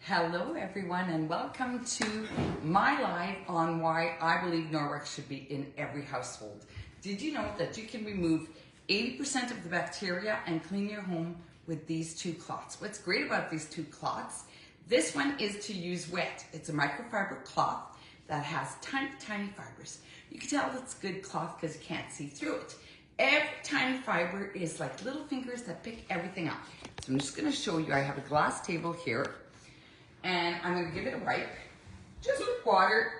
Hello everyone and welcome to my live on why I believe Norwex should be in every household. Did you know that you can remove 80% of the bacteria and clean your home with these two cloths? What's great about these two cloths, this one is to use wet. It's a microfiber cloth that has tiny, tiny fibers. You can tell it's good cloth because you can't see through it. Every tiny fiber is like little fingers that pick everything up. So I'm just going to show you, I have a glass table here. And I'm going to give it a wipe, just with water.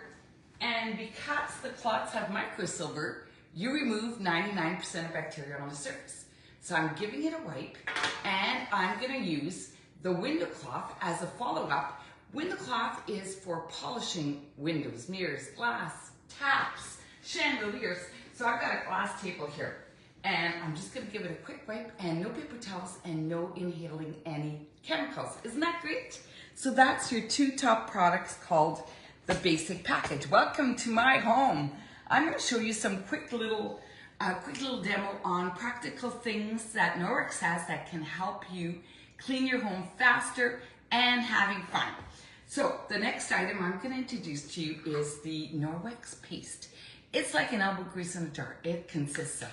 And because the cloths have microfiber, you remove 99% of bacteria on the surface. So I'm giving it a wipe, and I'm going to use the window cloth as a follow-up. Window cloth is for polishing windows, mirrors, glass, taps, chandeliers. So I've got a glass table here. And I'm just going to give it a quick wipe, and no paper towels and no inhaling any chemicals. Isn't that great? So that's your two top products called the basic package. Welcome to my home. I'm going to show you some quick little demo on practical things that Norwex has that can help you clean your home faster and having fun. So the next item I'm going to introduce to you is the Norwex paste. It's like an elbow grease in a jar. It consists of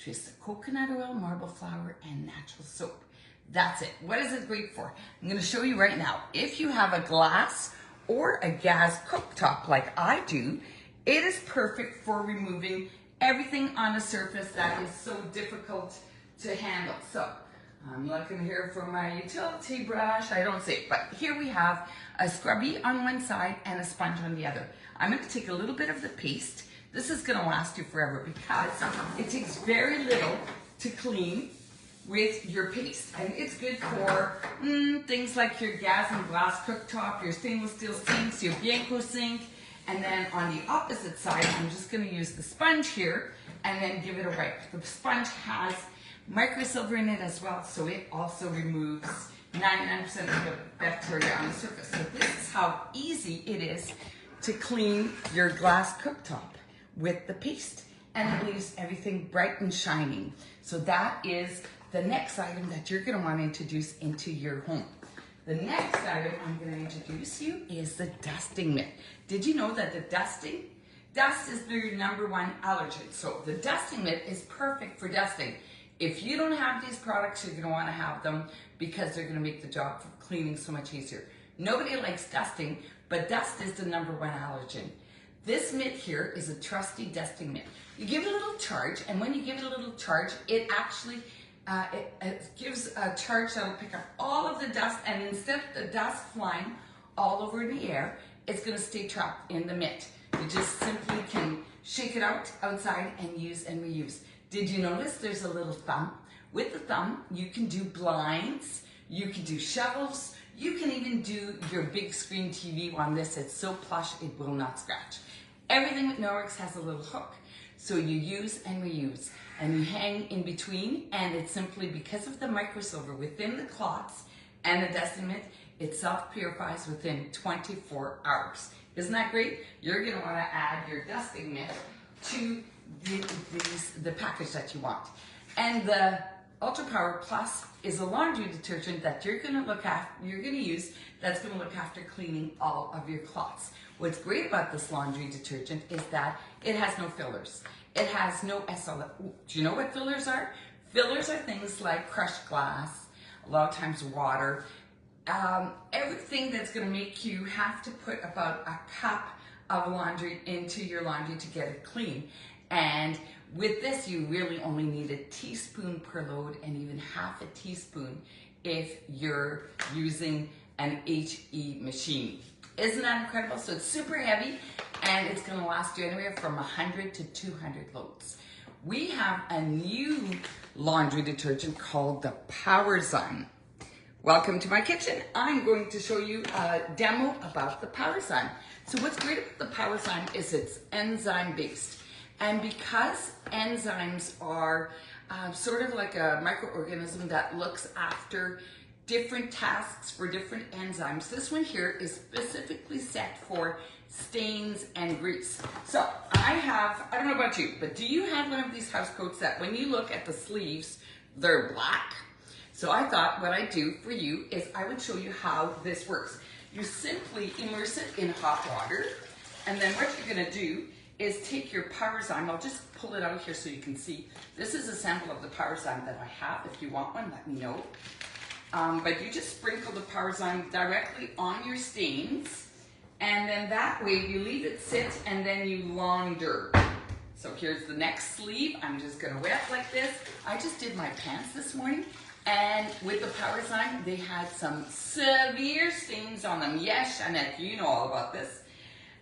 twist of coconut oil, marble flour, and natural soap. That's it. What is it great for? I'm going to show you right now. If you have a glass or a gas cooktop like I do, it is perfect for removing everything on a surface that is so difficult to handle. So I'm looking here for my utility brush. I don't see it, but here we have a scrubby on one side and a sponge on the other. I'm going to take a little bit of the paste. This is going to last you forever because it takes very little to clean with your paste, and it's good for things like your gas and glass cooktop, your stainless steel sinks, your Bianco sink. And then on the opposite side, I'm just going to use the sponge here and then give it a wipe. The sponge has microfiber in it as well, so it also removes 99% of the bacteria on the surface. So this is how easy it is to clean your glass cooktop with the paste, and it leaves everything bright and shining. So that is the next item that you're going to want to introduce into your home. The next item I'm going to introduce you is the dusting mitt. Did you know that the dust is their #1 allergen? So the dusting mitt is perfect for dusting. If you don't have these products, you're going to want to have them because they're going to make the job for cleaning so much easier. Nobody likes dusting, but dust is the #1 allergen. This mitt here is a trusty dusting mitt. You give it a little charge, and when you give it a little charge, it actually it gives a charge that will pick up all of the dust, and instead of the dust flying all over in the air, it's going to stay trapped in the mitt. You just simply can shake it out outside and use and reuse. Did you notice there's a little thumb? With the thumb, you can do blinds, you can do shelves, you can even do your big screen TV on this. It's so plush, it will not scratch. Everything with Norwex has a little hook. So you use and reuse, and you hang in between, and it's simply because of the microfiber within the cloths and the dusting mitt, it self-purifies within 24 hours. Isn't that great? You're going to want to add your dusting mitt to the package that you want. And the Ultra Power Plus is a laundry detergent that you're going to use that's going to look after cleaning all of your cloths. What's great about this laundry detergent is that it has no fillers. It has no SL. Do you know what fillers are? Fillers are things like crushed glass, a lot of times water, everything that's going to make you have to put about a cup of laundry into your laundry to get it clean. And with this, you really only need a teaspoon per load, and even half a teaspoon if you're using an HE machine. Isn't that incredible? So it's super heavy, and it's going to last you anywhere from 100 to 200 loads. We have a new laundry detergent called the PowerZone. Welcome to my kitchen. I'm going to show you a demo about the PowerZone. So what's great about the PowerZone is it's enzyme based. And because enzymes are sort of like a microorganism that looks after different tasks for different enzymes, this one here is specifically set for stains and grease. So I don't know about you, but do you have one of these house coats that when you look at the sleeves, they're black? So I thought what I'd do for you is I would show you how this works. you simply immerse it in hot water. And then what you're gonna do is take your Powerzyme. I'll just pull it out here so you can see. This is a sample of the Powerzyme that I have. If you want one, let me know. But you just sprinkle the Powerzyme directly on your stains, and then that way you leave it sit and then you launder. So here's the next sleeve. I'm just gonna wet like this. I just did my pants this morning, and with the Powerzyme, they had some severe stains on them. Yes, Annette, you know all about this.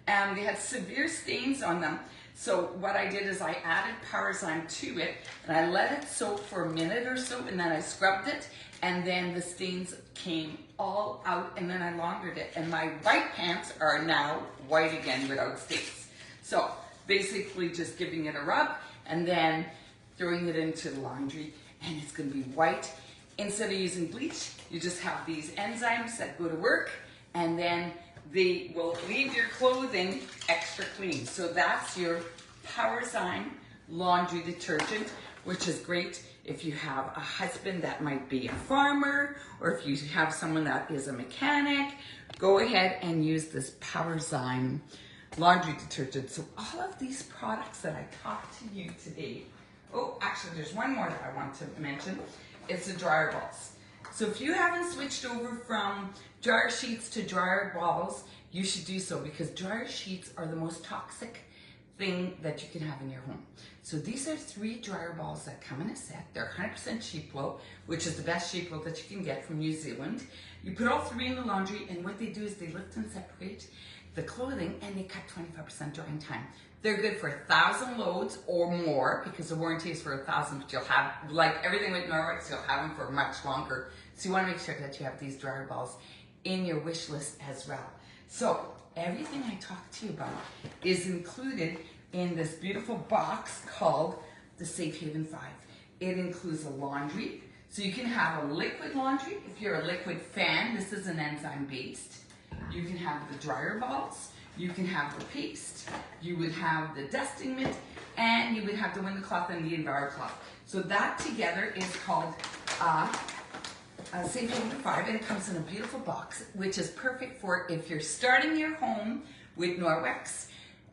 They had severe stains on them. So what I did is I added Powerzyme to it, and I let it soak for a minute or so, and then I scrubbed it, and then the stains came all out, and then I laundered it, and my white pants are now white again without stains. So basically just giving it a rub, and then throwing it into the laundry, and it's gonna be white. Instead of using bleach, you just have these enzymes that go to work, and then they will leave your clothing extra clean. So that's your Powerzyme laundry detergent, which is great if you have a husband that might be a farmer, or if you have someone that is a mechanic. Go ahead and use this Powerzyme laundry detergent. So all of these products that I talked to you today, oh, actually there's one more that I want to mention. It's the dryer balls. So if you haven't switched over from dryer sheets to dryer balls, you should do so, because dryer sheets are the most toxic thing that you can have in your home. So these are 3 dryer balls that come in a set. They're 100% sheep wool, which is the best sheep wool that you can get from New Zealand. You put all 3 in the laundry, and what they do is they lift and separate the clothing, and they cut 25% drying time. They're good for 1,000 loads or more, because the warranty is for 1,000, but you'll have, like everything with Norwex, you'll have them for much longer. So you want to make sure that you have these dryer balls in your wish list as well. So everything I talked to you about is included in this beautiful box called the Safe Haven 5. It includes a laundry, so you can have a liquid laundry. If you're a liquid fan, this is an enzyme based. You can have the dryer balls, you can have the paste, you would have the dusting mitt, and you would have the window cloth and the Enviro cloth. So that together is called Safe Haven 5, and it comes in a beautiful box, which is perfect for if you're starting your home with Norwex,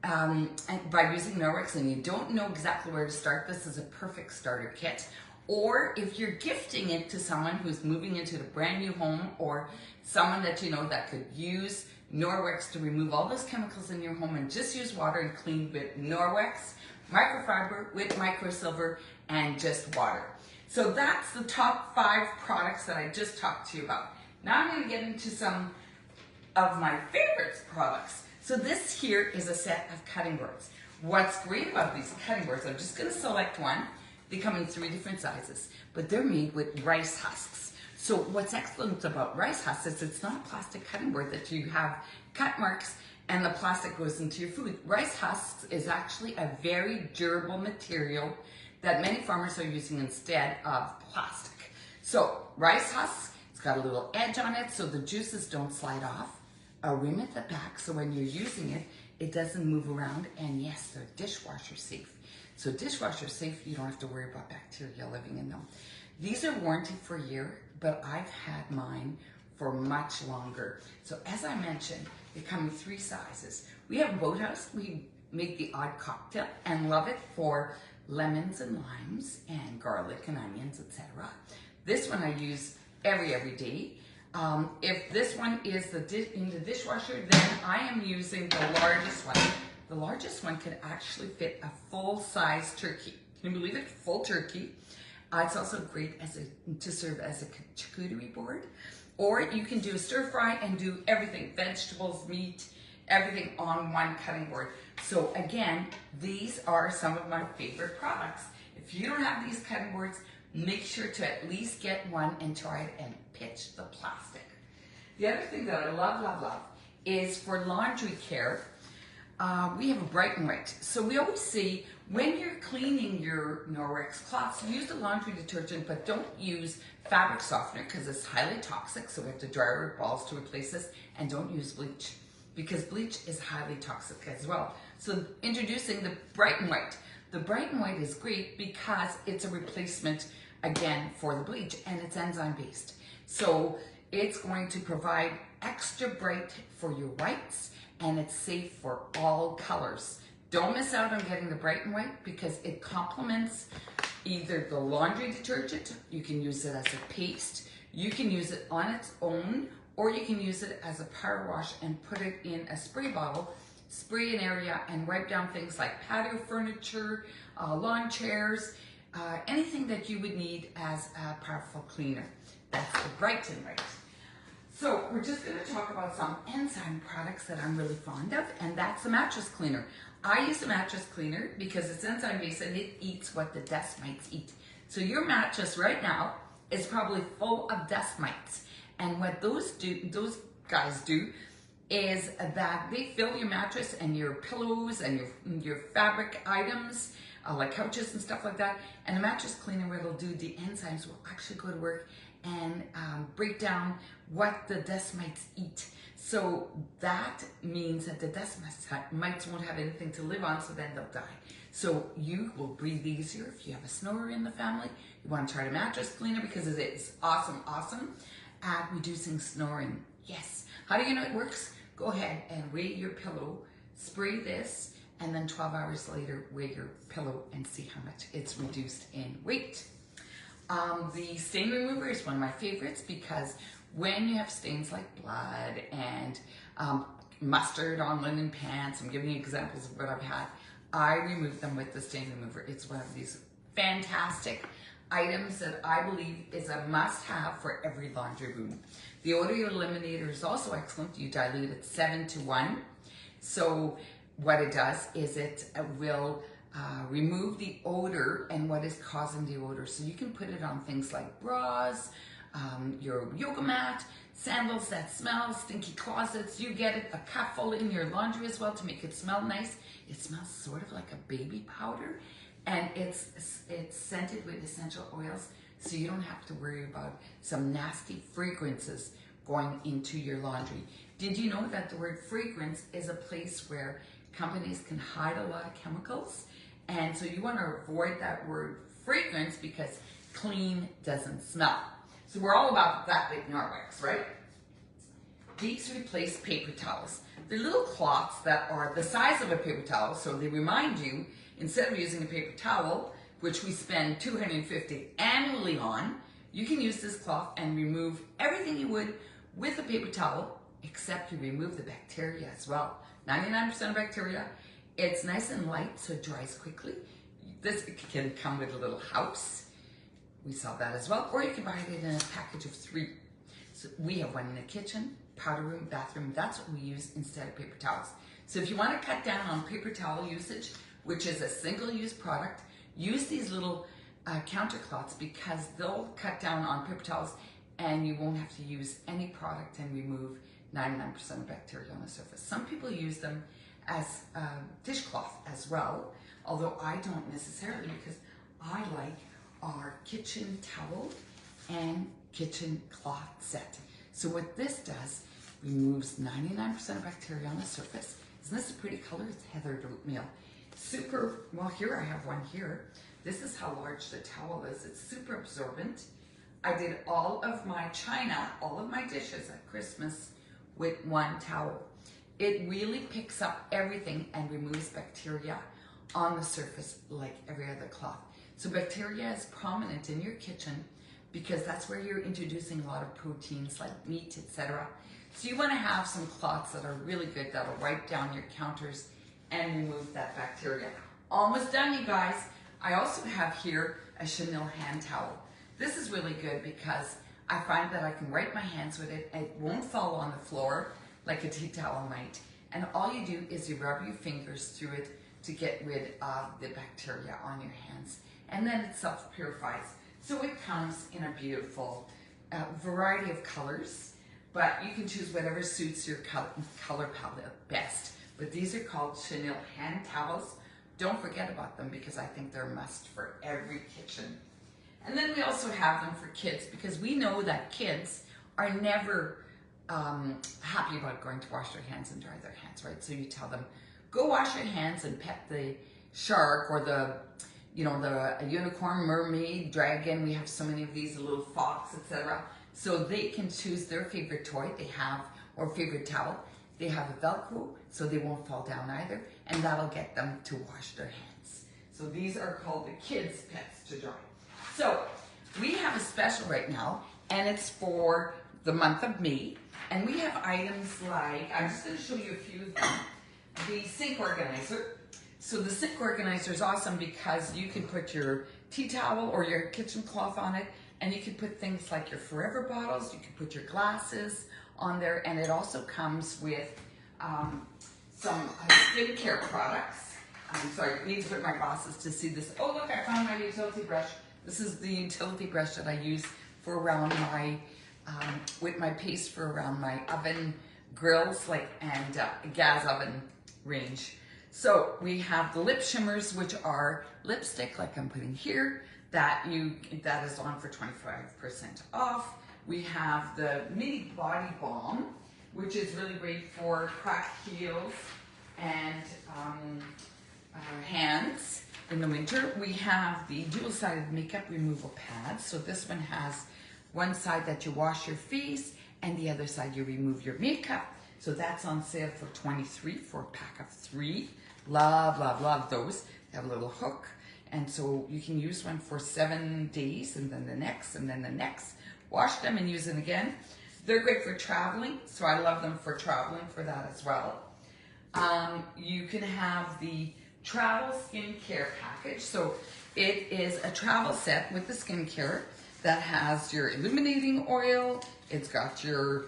and by using Norwex and you don't know exactly where to start. This is a perfect starter kit. Or if you're gifting it to someone who's moving into a brand new home, or someone that you know that could use Norwex to remove all those chemicals in your home and just use water and clean with Norwex, microfiber with microsilver, and just water. So that's the top 5 products that I just talked to you about. Now I'm going to get into some of my favorite products. So this here is a set of cutting boards. What's great about these cutting boards, I'm just going to select one. They come in 3 different sizes, but they're made with rice husks. So what's excellent about rice husks is it's not a plastic cutting board that you have cut marks and the plastic goes into your food. Rice husks is actually a very durable material that many farmers are using instead of plastic. So rice husks, it's got a little edge on it so the juices don't slide off. A rim at the back so when you're using it, it doesn't move around, and yes, they're dishwasher safe. So dishwasher safe, you don't have to worry about bacteria living in them. These are warranted for a year, but I've had mine for much longer. So as I mentioned, they come in 3 sizes. We have Boathouse, we make the odd cocktail and love it for lemons and limes and garlic and onions, etc. This one I use every day. If this one is in the dishwasher, then I am using the largest one. The largest one can actually fit a full-size turkey. Can you believe it? Full turkey. It's also great to serve as a charcuterie board. Or you can do a stir fry and do everything, vegetables, meat, everything on one cutting board. So again, these are some of my favorite products. If you don't have these cutting boards, make sure to at least get one and try it and pitch the plastic. The other thing that I love is for laundry care. We have a Bright and White. So we always say when you're cleaning your Norwex cloths, use the laundry detergent, but don't use fabric softener because it's highly toxic. So we have to dry our balls to replace this, and don't use bleach because bleach is highly toxic as well. So introducing the Bright and White. The Bright and White is great because it's a replacement again for the bleach, and it's enzyme based. So it's going to provide extra bright for your whites, and it's safe for all colors. Don't miss out on getting the bright and white because it complements either the laundry detergent, you can use it as a paste, you can use it on its own, or you can use it as a power wash and put it in a spray bottle, spray an area and wipe down things like patio furniture, lawn chairs, anything that you would need as a powerful cleaner. That's the bright and white. So we're just going to talk about some enzyme products that I'm really fond of, and that's the mattress cleaner. I use a mattress cleaner because it's enzyme based and it eats what the dust mites eat. So your mattress right now is probably full of dust mites. And what those guys do is that they fill your mattress and your pillows and your fabric items, like couches and stuff like that. And the mattress cleaner, what it'll do, the enzymes will actually go to work and break down what the dust mites eat. So that means that the dust mites won't have anything to live on, so then they'll die. So you will breathe easier if you have a snorer in the family. You want to try the mattress cleaner because it is awesome at reducing snoring. Yes. How do you know it works? Go ahead and weigh your pillow, spray this, and then 12 hours later weigh your pillow and see how much it's reduced in weight. The stain remover is one of my favorites because when you have stains like blood and mustard on linen pants, I'm giving you examples of what I've had, I remove them with the stain remover. It's one of these fantastic items that I believe is a must-have for every laundry room. The odor eliminator is also excellent. You dilute it 7:1. So what it does is it will remove the odor and what is causing the odor. So you can put it on things like bras, your yoga mat, sandals that smell, stinky closets. You get it, a cupful in your laundry as well to make it smell nice. It smells sort of like a baby powder, and it's scented with essential oils, so you don't have to worry about some nasty fragrances going into your laundry. Did you know that the word fragrance is a place where companies can hide a lot of chemicals? And so you want to avoid that word fragrance because clean doesn't smell. So we're all about that big Norwex, right? These replace paper towels. They're little cloths that are the size of a paper towel, so they remind you, instead of using a paper towel, which we spend $250 annually on, you can use this cloth and remove everything you would with a paper towel, except you remove the bacteria as well. 99% of bacteria. It's nice and light, so it dries quickly. This can come with a little house. We sell that as well, or you can buy it in a package of 3. So we have one in the kitchen, powder room, bathroom. That's what we use instead of paper towels. So if you want to cut down on paper towel usage, which is a single-use product, use these little counter cloths because they'll cut down on paper towels and you won't have to use any product and remove 99% of bacteria on the surface. Some people use them as dishcloth as well, although I don't necessarily because I like our kitchen towel and kitchen cloth set. So what this does, removes 99% of bacteria on the surface. Isn't this a pretty color? It's heathered oatmeal. Super, well here I have one here. This is how large the towel is. It's super absorbent. I did all of my china, all of my dishes at Christmas with one towel. It really picks up everything and removes bacteria on the surface like every other cloth. So bacteria is prominent in your kitchen because that's where you're introducing a lot of proteins like meat, etc. So you want to have some cloths that are really good that'll wipe down your counters and remove that bacteria. Almost done, you guys. I also have here a chenille hand towel. This is really good because I find that I can wipe my hands with it. It won't fall on the floor like a tea towel might. And all you do is you rub your fingers through it to get rid of the bacteria on your hands. And then it self-purifies. So it comes in a beautiful variety of colors, but you can choose whatever suits your color palette best. But these are called chenille hand towels. Don't forget about them because I think they're a must for every kitchen. And then we also have them for kids because we know that kids are never happy about going to wash their hands and dry their hands, right? So you tell them, go wash your hands and pet the shark or the unicorn, mermaid, dragon. We have so many of these, a little fox, etc. So they can choose their favorite toy. They have or favorite towel, they have a Velcro so they won't fall down either, and that'll get them to wash their hands. So these are called the kids' pets to dry. So we have a special right now, and it's for the month of May, and we have items like, I'm just going to show you a few of them. The sink organizer. So the sink organizer is awesome because you can put your tea towel or your kitchen cloth on it, and you can put things like your Forever bottles, you can put your glasses on there, and it also comes with some skincare products. I'm sorry, I need to put my glasses to see this. Oh look, I found my utility brush. This is the utility brush that I use for around my, with my paste for around my oven grills, like, and gas oven range. So we have the lip shimmers, which are lipstick, like I'm putting here, that is on for 25% off. We have the mini body balm, which is really great for cracked heels and hands in the winter. We have the dual-sided makeup removal pads. So this one has one side that you wash your face and the other side you remove your makeup. So that's on sale for $23 for a pack of 3. Love, love, love those. They have a little hook, and so you can use one for 7 days, and then the next, and then the next. Wash them and use them again. They're great for traveling, so I love them for traveling for that as well. You can have the travel skincare package. So it is a travel set with the skincare that has your illuminating oil. It's got your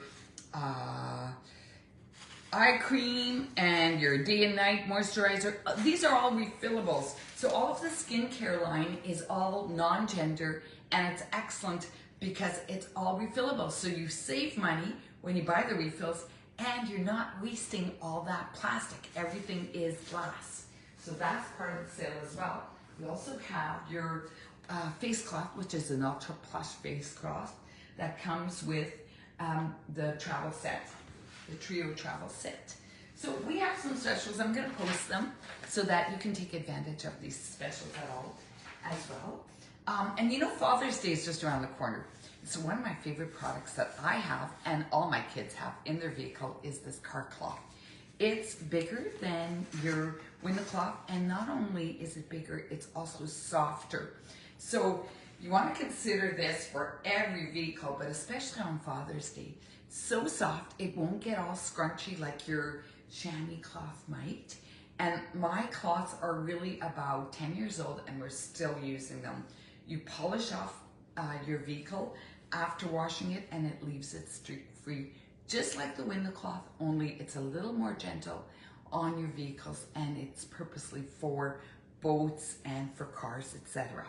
eye cream and your day and night moisturizer. These are all refillables. So all of the skincare line is all non-gender, and it's excellent because it's all refillable. So you save money when you buy the refills, and you're not wasting all that plastic. Everything is glass. So that's part of the sale as well. We also have your face cloth, which is an ultra plush face cloth that comes with the travel set. The trio travel set. So we have some specials. I'm going to post them so that you can take advantage of these specials at all as well. And you know, Father's Day is just around the corner. So one of my favorite products that I have and all my kids have in their vehicle is this car cloth. It's bigger than your window cloth, and not only is it bigger, it's also softer. So you want to consider this for every vehicle, but especially on Father's Day. So soft, it won't get all scrunchy like your chamois cloth might. And my cloths are really about 10 years old, and we're still using them. You polish off your vehicle after washing it, and it leaves it streak-free, just like the window cloth, only it's a little more gentle on your vehicles, and it's purposely for boats and for cars, etc.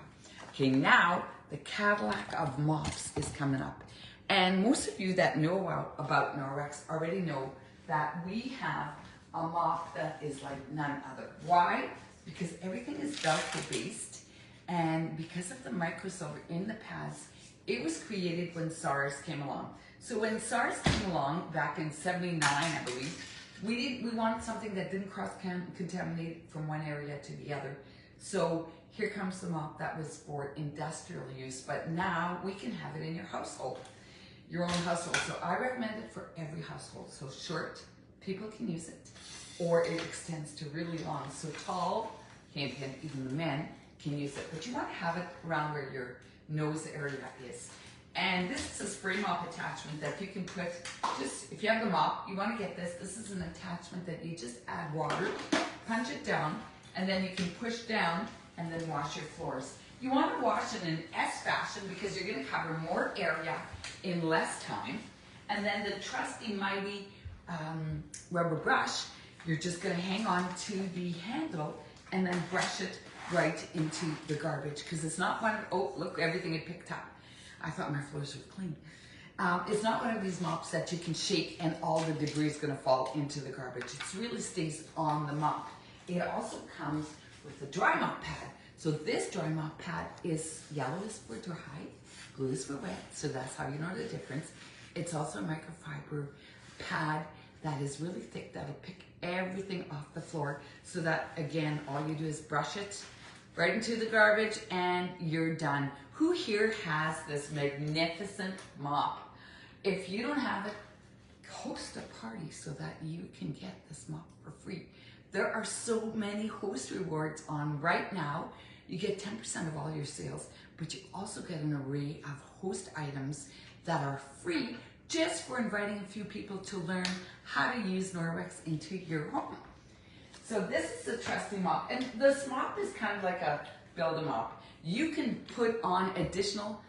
Okay, now the Cadillac of mops is coming up. And most of you that know about Norwex already know that we have a mop that is like none other. Why? Because everything is Velcro based, and because of the microfiber in the pads, it was created when SARS came along. So when SARS came along back in '79, I believe, we wanted something that didn't cross-contaminate from one area to the other. So here comes the mop that was for industrial use, but now we can have it in your household. Your own household. So I recommend it for every household. So short, people can use it, or it extends to really long. So tall, even the men can use it, but you want to have it around where your nose area is. And this is a spray mop attachment that you can put, just if you have the mop, you want to get this. This is an attachment that you just add water, punch it down, and then you can push down and then wash your floors. You want to wash it in an S fashion because you're going to cover more area in less time. And then the trusty, mighty rubber brush, you're just going to hang on to the handle and then brush it right into the garbage, because it's not one of, oh look, everything it picked up. I thought my floors were clean. It's not one of these mops that you can shake and all the debris is going to fall into the garbage. It really stays on the mop. It also comes with a dry mop pad. So this dry mop pad is yellow is for dry, blue is for wet, so that's how you know the difference. It's also a microfiber pad that is really thick, that'll pick everything off the floor, so that again, all you do is brush it right into the garbage and you're done. Who here has this magnificent mop? If you don't have it, host a party so that you can get this mop for free. There are so many host rewards on right now. You get 10% of all your sales, but you also get an array of host items that are free just for inviting a few people to learn how to use Norwex into your home. So this is the trusty mop, and this mop is kind of like a build-a-mop. You can put on additional,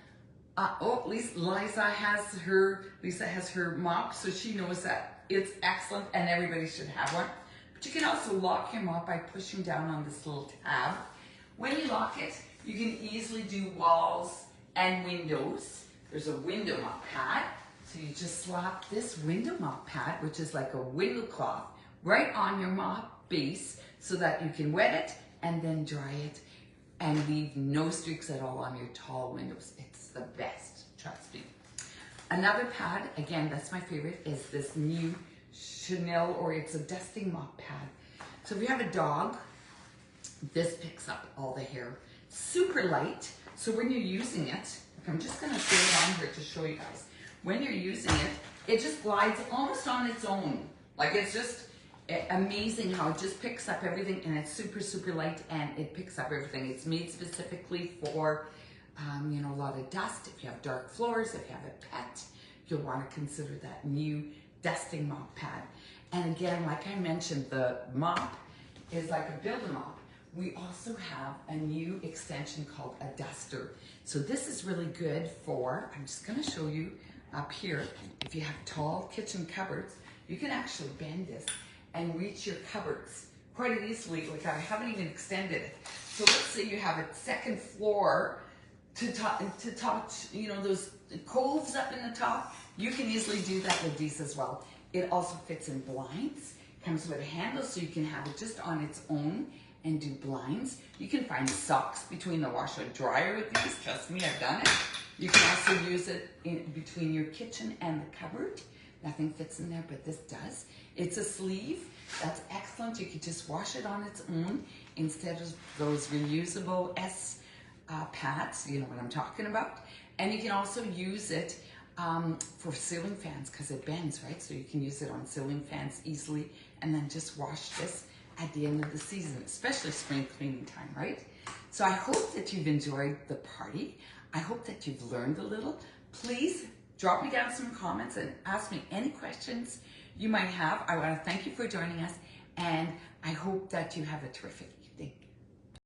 Lisa has her mop, so she knows that it's excellent and everybody should have one. But you can also lock your mop by pushing down on this little tab. When you lock it, you can easily do walls and windows. There's a window mop pad. So you just slap this window mop pad, which is like a window cloth, right on your mop base so that you can wet it and then dry it and leave no streaks at all on your tall windows. It's the best, trust me. Another pad, again, that's my favorite, is this new Chanel, or it's a dusting mop pad. So if you have a dog, this picks up all the hair. Super light, so when you're using it, I'm just gonna throw it on here to show you guys. When you're using it, it just glides almost on its own. Like, it's just amazing how it just picks up everything, and it's super, super light, and it picks up everything. It's made specifically for, you know, a lot of dust. If you have dark floors, if you have a pet, you'll want to consider that new dusting mop pad. And again, like I mentioned, the mop is like a build-a-mop. We also have a new extension called a duster. So this is really good for, I'm just going to show you up here, if you have tall kitchen cupboards, you can actually bend this and reach your cupboards quite easily. Like, I haven't even extended it. So let's say you have a second floor to top, you know, those coves up in the top. You can easily do that with these as well. It also fits in blinds, comes with a handle so you can have it just on its own and do blinds. You can find socks between the washer and dryer with these. Trust me, I've done it. You can also use it in between your kitchen and the cupboard. Nothing fits in there, but this does. It's a sleeve. That's excellent. You could just wash it on its own instead of those reusable pads. You know what I'm talking about. And you can also use it for ceiling fans because it bends, right? So you can use it on ceiling fans easily and then just wash this at the end of the season, especially spring cleaning time, right? So I hope that you've enjoyed the party. I hope that you've learned a little. Please drop me down some comments and ask me any questions you might have. I want to thank you for joining us, and I hope that you have a terrific